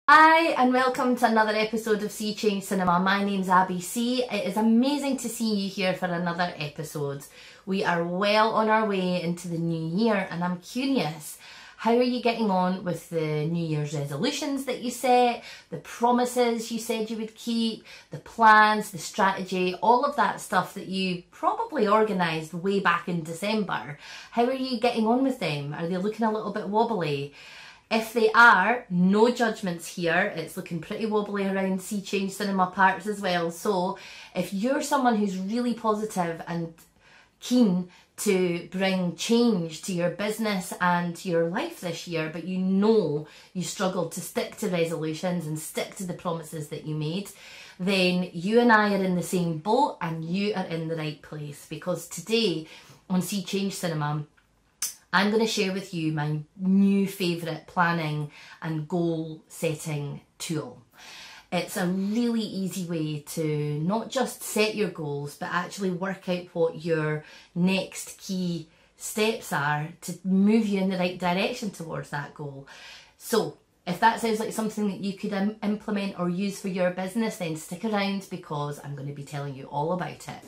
Hi and welcome to another episode of Sea Change Cinema. My name's Abby C. It is amazing to see you here for another episode. We are well on our way into the new year and I'm curious, how are you getting on with the New Year's resolutions that you set, the promises you said you would keep, the plans, the strategy, all of that stuff that you probably organised way back in December? How are you getting on with them? Are they looking a little bit wobbly? If they are, no judgments here. It's looking pretty wobbly around Sea Change Cinema parts as well. So if you're someone who's really positive and keen to bring change to your business and to your life this year, but you know you struggle to stick to resolutions and stick to the promises that you made, then you and I are in the same boat and you are in the right place, because today on Sea Change Cinema, I'm going to share with you my new favourite planning and goal setting tool. It's a really easy way to not just set your goals, but actually work out what your next key steps are to move you in the right direction towards that goal. So if that sounds like something that you could implement or use for your business, then stick around because I'm going to be telling you all about it.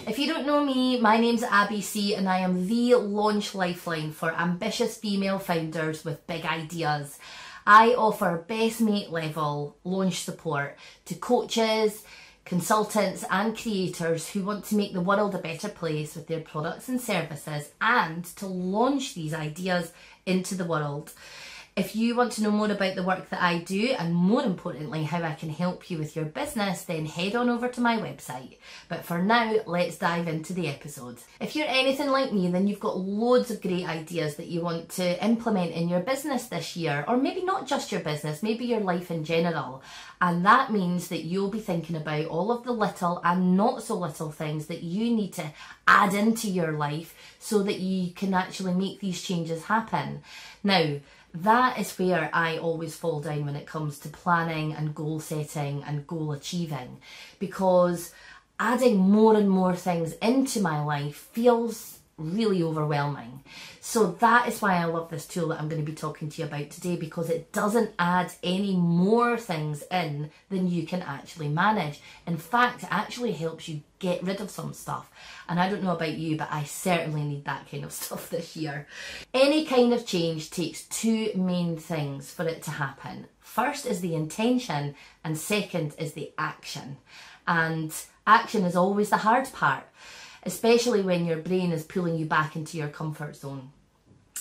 If you don't know me, my name's Abby C and I am the launch lifeline for ambitious female founders with big ideas. I offer best mate level launch support to coaches, consultants and creators who want to make the world a better place with their products and services and to launch these ideas into the world. If you want to know more about the work that I do and more importantly how I can help you with your business, then head on over to my website. But for now, let's dive into the episode. If you're anything like me, then you've got loads of great ideas that you want to implement in your business this year, or maybe not just your business, maybe your life in general. And that means that you'll be thinking about all of the little and not so little things that you need to add into your life so that you can actually make these changes happen. Now, that is where I always fall down when it comes to planning and goal setting and goal achieving, because adding more and more things into my life feels really overwhelming. So that is why I love this tool that I'm going to be talking to you about today, because it doesn't add any more things in than you can actually manage. In fact, it actually helps you get rid of some stuff. And I don't know about you, but I certainly need that kind of stuff this year. Any kind of change takes two main things for it to happen. First is the intention and second is the action. And action is always the hard part, especially when your brain is pulling you back into your comfort zone.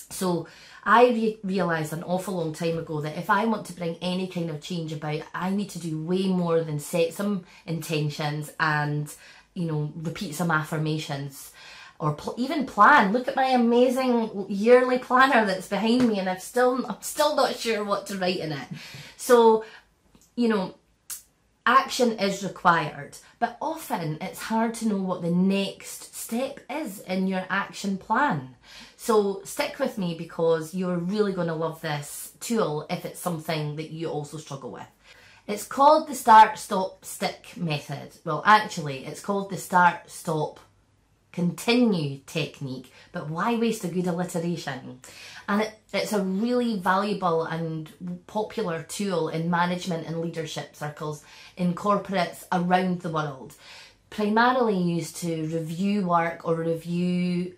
So I realised an awful long time ago that if I want to bring any kind of change about, I need to do way more than set some intentions and, you know, repeat some affirmations or even plan. Look at my amazing yearly planner that's behind me and I'm still not sure what to write in it. So, you know, action is required, but often it's hard to know what the next step is in your action plan. So stick with me because you're really going to love this tool if it's something that you also struggle with. It's called the start, stop, stick method. Well, actually, it's called the start, stop, continue technique, but why waste a good alliteration? And it's a really valuable and popular tool in management and leadership circles in corporates around the world, primarily used to review work or review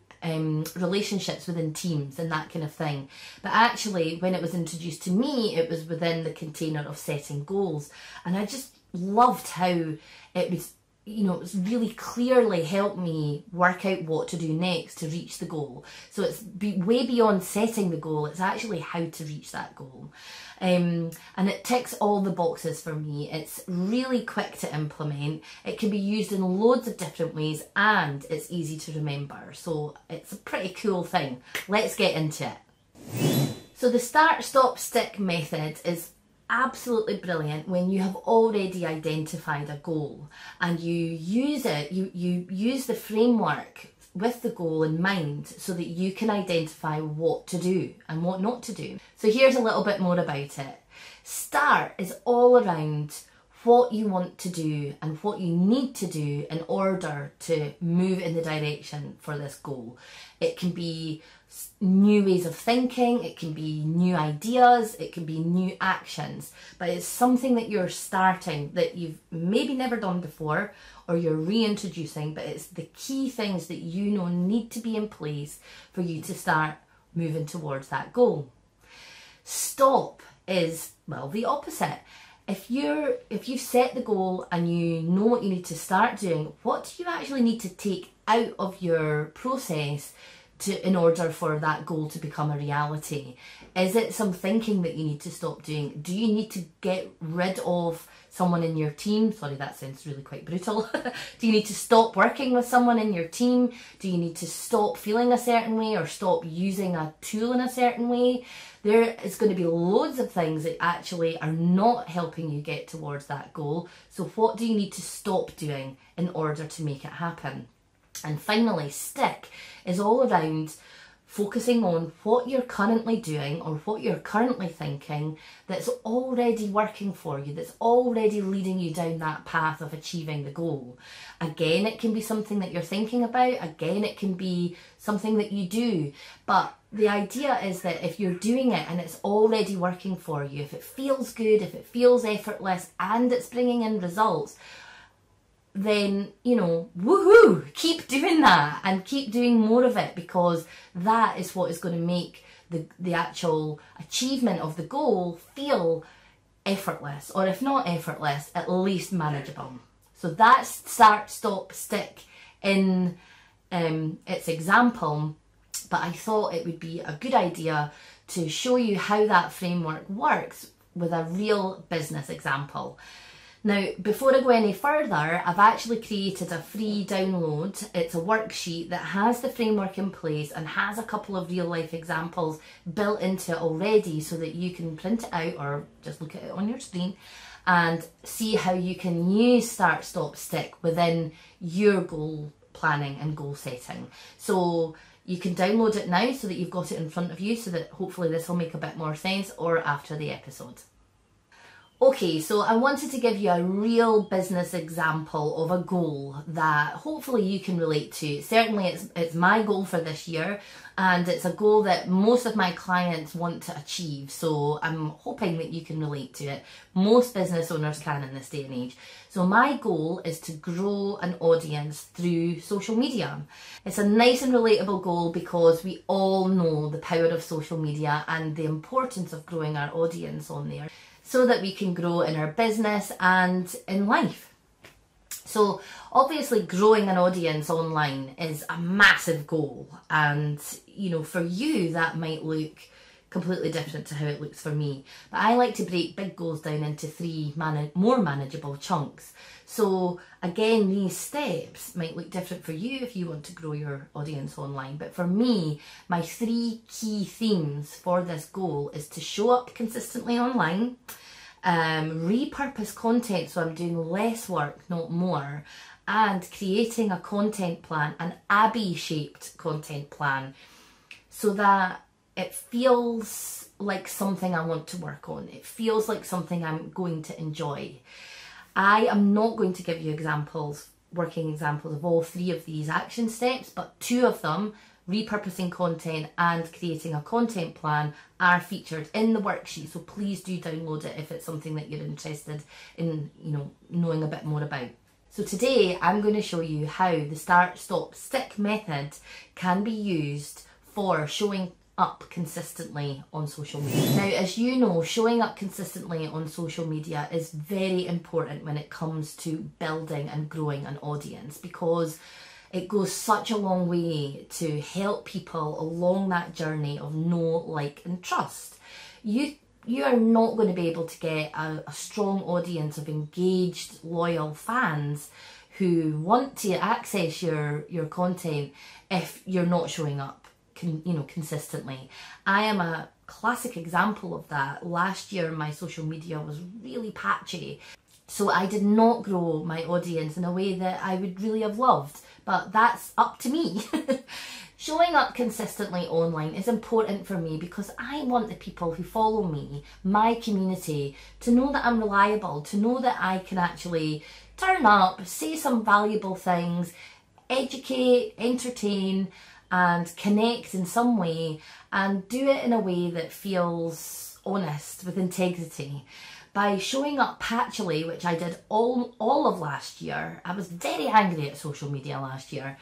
relationships within teams and that kind of thing. But actually, when it was introduced to me, it was within the container of setting goals, and I just loved how it was, you know, it's really clearly helped me work out what to do next to reach the goal. So it's way beyond setting the goal, it's actually how to reach that goal. And it ticks all the boxes for me. It's really quick to implement. It can be used in loads of different ways and it's easy to remember. So it's a pretty cool thing. Let's get into it. So the start, stop, stick method is absolutely brilliant when you have already identified a goal and you use it, you use the framework with the goal in mind so that you can identify what to do and what not to do. So here's a little bit more about it. Start is all around what you want to do and what you need to do in order to move in the direction for this goal. It can be new ways of thinking, it can be new ideas, it can be new actions, but it's something that you're starting that you've maybe never done before, or you're reintroducing, but it's the key things that you know need to be in place for you to start moving towards that goal. Stop is, well, the opposite. If you've set the goal and you know what you need to start doing, what do you actually need to take out of your process in order for that goal to become a reality? Is it some thinking that you need to stop doing? Do you need to get rid of someone in your team? Sorry, that sounds really quite brutal. Do you need to stop working with someone in your team? Do you need to stop feeling a certain way or stop using a tool in a certain way? There is going to be loads of things that actually are not helping you get towards that goal. So what do you need to stop doing in order to make it happen? And finally, stick is all around focusing on what you're currently doing or what you're currently thinking that's already working for you, that's already leading you down that path of achieving the goal. Again, it can be something that you're thinking about. Again, it can be something that you do. But the idea is that if you're doing it and it's already working for you, if it feels good, if it feels effortless and it's bringing in results, then, you know, woohoo, keep doing that and keep doing more of it, because that is what is going to make the actual achievement of the goal feel effortless, or if not effortless, at least manageable. So that's start, stop, stick in its example, but I thought it would be a good idea to show you how that framework works with a real business example. Now, before I go any further, I've actually created a free download. It's a worksheet that has the framework in place and has a couple of real life examples built into it already, so that you can print it out or just look at it on your screen and see how you can use start, stop, stick within your goal planning and goal setting. So you can download it now so that you've got it in front of you, so that hopefully this will make a bit more sense, or after the episode. Okay, so I wanted to give you a real business example of a goal that hopefully you can relate to. Certainly it's my goal for this year, and it's a goal that most of my clients want to achieve, so I'm hoping that you can relate to it. Most business owners can in this day and age. So my goal is to grow an audience through social media. It's a nice and relatable goal because we all know the power of social media and the importance of growing our audience on there, so that we can grow in our business and in life. So obviously growing an audience online is a massive goal, and you know, for you that might look completely different to how it looks for me, but I like to break big goals down into three more manageable chunks. So again, these steps might look different for you if you want to grow your audience online, but for me, my three key themes for this goal is to show up consistently online, repurpose content so I'm doing less work, not more, and creating a content plan, an Abby-shaped content plan, so that it feels like something I want to work on. It feels like something I'm going to enjoy. I am not going to give you working examples of all three of these action steps, but two of them, repurposing content and creating a content plan, are featured in the worksheet. So please do download it if it's something that you're interested in, you know, knowing a bit more about. So today I'm going to show you how the start, stop, stick method can be used for showing up consistently on social media. Now, as you know, showing up consistently on social media is very important when it comes to building and growing an audience, because it goes such a long way to help people along that journey of know, like and trust. You are not going to be able to get a strong audience of engaged, loyal fans who want to access your content if you're not showing up consistently. I am a classic example of that. Last year my social media was really patchy, so I did not grow my audience in a way that I would really have loved, but that's up to me. Showing up consistently online is important for me because I want the people who follow me, my community, to know that I'm reliable, to know that I can actually turn up, say some valuable things, educate, entertain, and connect in some way and do it in a way that feels honest, with integrity. By showing up patchily, which I did all of last year. I was very angry at social media last year.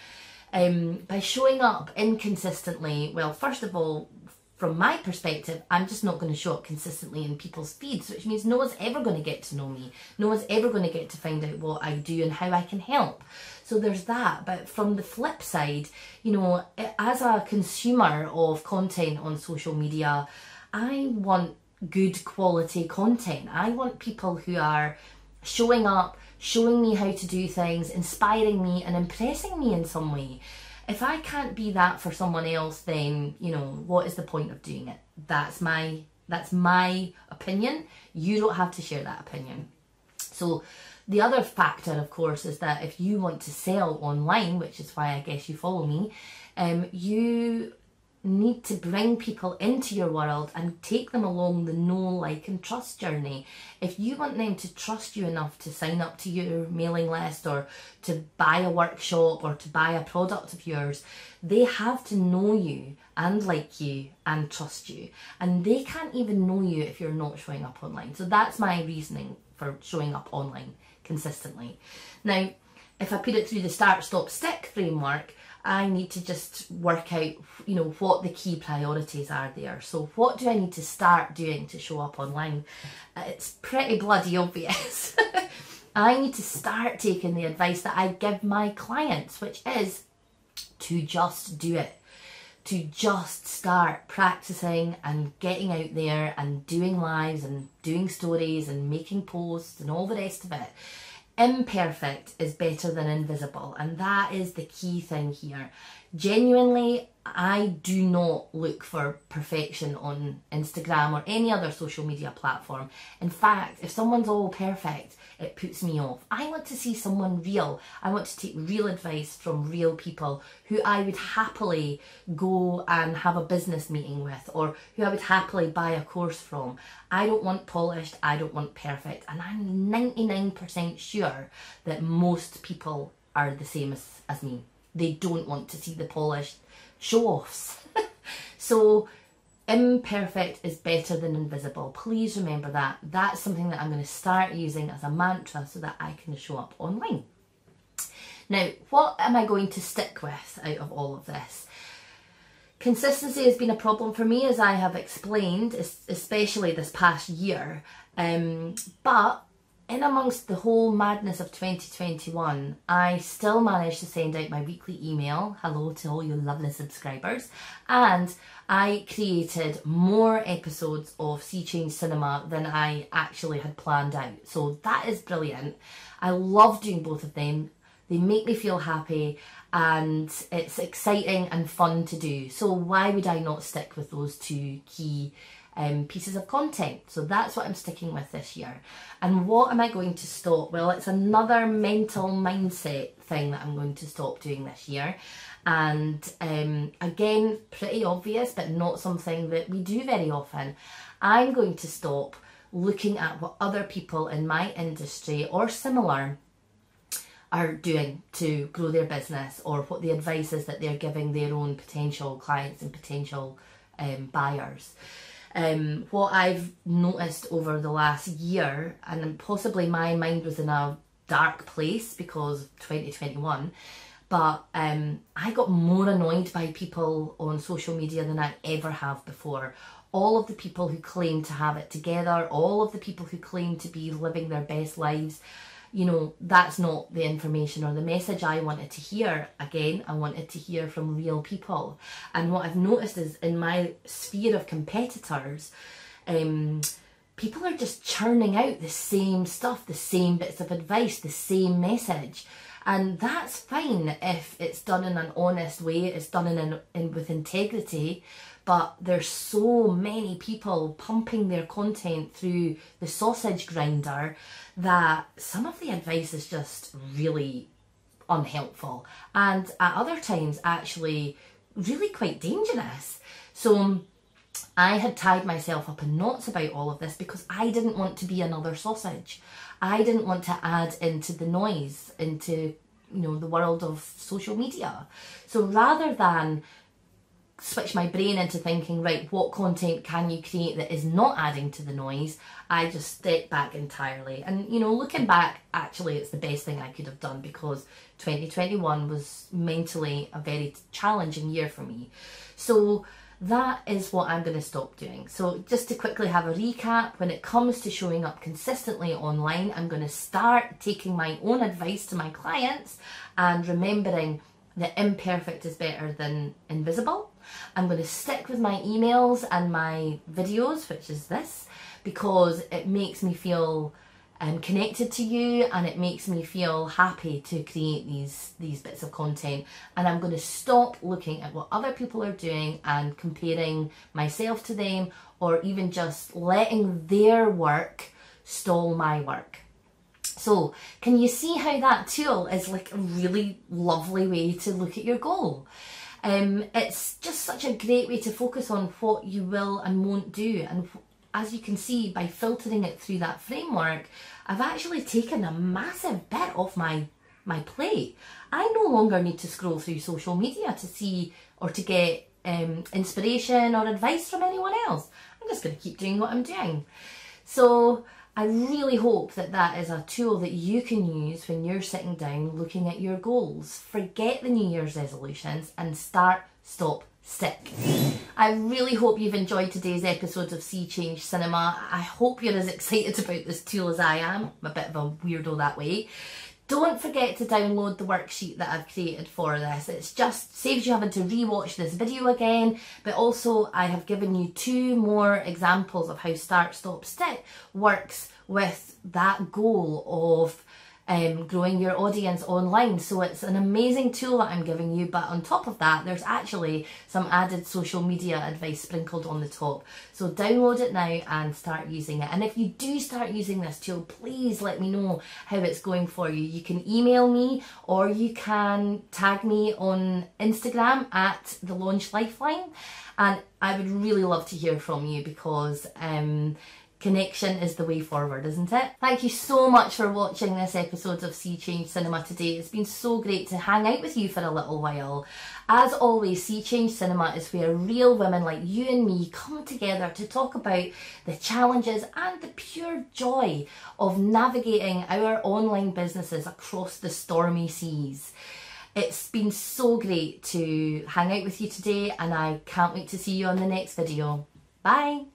By showing up inconsistently, well, first of all, from my perspective, I'm just not going to show up consistently in people's feeds, which means no one's ever going to get to know me. No one's ever going to get to find out what I do and how I can help. So there's that. But from the flip side, you know, as a consumer of content on social media, I want good quality content. I want people who are showing up, showing me how to do things, inspiring me and impressing me in some way. If I can't be that for someone else, then, you know, what is the point of doing it? That's my opinion. You don't have to share that opinion. So the other factor, of course, is that if you want to sell online, which is why I guess you follow me, you need to bring people into your world and take them along the know, like and trust journey. If you want them to trust you enough to sign up to your mailing list or to buy a workshop or to buy a product of yours, they have to know you and like you and trust you. And they can't even know you if you're not showing up online. So that's my reasoning for showing up online consistently. Now, if I put it through the start, stop, stick framework, I need to just work out, you know, what the key priorities are there. So what do I need to start doing to show up online? It's pretty bloody obvious. I need to start taking the advice that I give my clients, which is to just do it. To just start practicing and getting out there and doing lives and doing stories and making posts and all the rest of it. Imperfect is better than invisible, and that is the key thing here. Genuinely, I do not look for perfection on Instagram or any other social media platform. In fact, if someone's all perfect, it puts me off. I want to see someone real. I want to take real advice from real people who I would happily go and have a business meeting with, or who I would happily buy a course from. I don't want polished, I don't want perfect, and I'm 99% sure that most people are the same as me. They don't want to see the polished show-offs. So imperfect is better than invisible. Please remember that. That's something that I'm going to start using as a mantra so that I can show up online. Now, what am I going to stick with out of all of this? Consistency has been a problem for me, as I have explained, especially this past year. But in amongst the whole madness of 2021, I still managed to send out my weekly email, hello to all you lovely subscribers, and I created more episodes of Sea Change Cinema than I actually had planned out. So that is brilliant. I love doing both of them. They make me feel happy and it's exciting and fun to do. So why would I not stick with those two key pieces of content? So that's what I'm sticking with this year. And what am I going to stop? Well, it's another mental mindset thing that I'm going to stop doing this year. And again, pretty obvious, but not something that we do very often. I'm going to stop looking at what other people in my industry or similar are doing to grow their business, or what the advice is that they're giving their own potential clients and potential buyers. What I've noticed over the last year, and possibly my mind was in a dark place because of 2021, but I got more annoyed by people on social media than I ever have before. All of the people who claim to have it together, all of the people who claim to be living their best lives, you know, that's not the information or the message I wanted to hear. Again, I wanted to hear from real people. And what I've noticed is in my sphere of competitors, people are just churning out the same stuff, the same bits of advice, the same message. And that's fine if it's done in an honest way, it's done with integrity. But there's so many people pumping their content through the sausage grinder that some of the advice is just really unhelpful, and at other times actually really quite dangerous. So I had tied myself up in knots about all of this because I didn't want to be another sausage. I didn't want to add into the noise, into, you know, the world of social media. So rather than switch my brain into thinking, right, what content can you create that is not adding to the noise, I just step back entirely. And, you know, looking back, actually, it's the best thing I could have done, because 2021 was mentally a very challenging year for me. So that is what I'm going to stop doing. So just to quickly have a recap, when it comes to showing up consistently online, I'm going to start taking my own advice to my clients and remembering that imperfect is better than invisible. I'm going to stick with my emails and my videos, which is this, because it makes me feel connected to you, and it makes me feel happy to create these bits of content. And I'm going to stop looking at what other people are doing and comparing myself to them, or even just letting their work stall my work. So can you see how that tool is like a really lovely way to look at your goal? It's just such a great way to focus on what you will and won't do. And as you can see, by filtering it through that framework, I've actually taken a massive bit off my plate. I no longer need to scroll through social media to see or to get inspiration or advice from anyone else. I'm just going to keep doing what I'm doing. So I really hope that that is a tool that you can use when you're sitting down looking at your goals. Forget the New Year's resolutions and start, stop, stick. I really hope you've enjoyed today's episode of Sea Change Cinema. I hope you're as excited about this tool as I am. I'm a bit of a weirdo that way. Don't forget to download the worksheet that I've created for this. It's just saves you having to rewatch this video again, but also I have given you 2 more examples of how Start, Stop, Stick works with that goal of growing your audience online. So it's an amazing tool that I'm giving you, but on top of that, there's actually some added social media advice sprinkled on the top. So download it now and start using it. And if you do start using this tool, please let me know how it's going for you. You can email me, or you can tag me on Instagram at The Launch Lifeline. And I would really love to hear from you, because connection is the way forward, isn't it? Thank you so much for watching this episode of Sea Change Cinema today. It's been so great to hang out with you for a little while. As always, Sea Change Cinema is where real women like you and me come together to talk about the challenges and the pure joy of navigating our online businesses across the stormy seas. It's been so great to hang out with you today, and I can't wait to see you on the next video. Bye!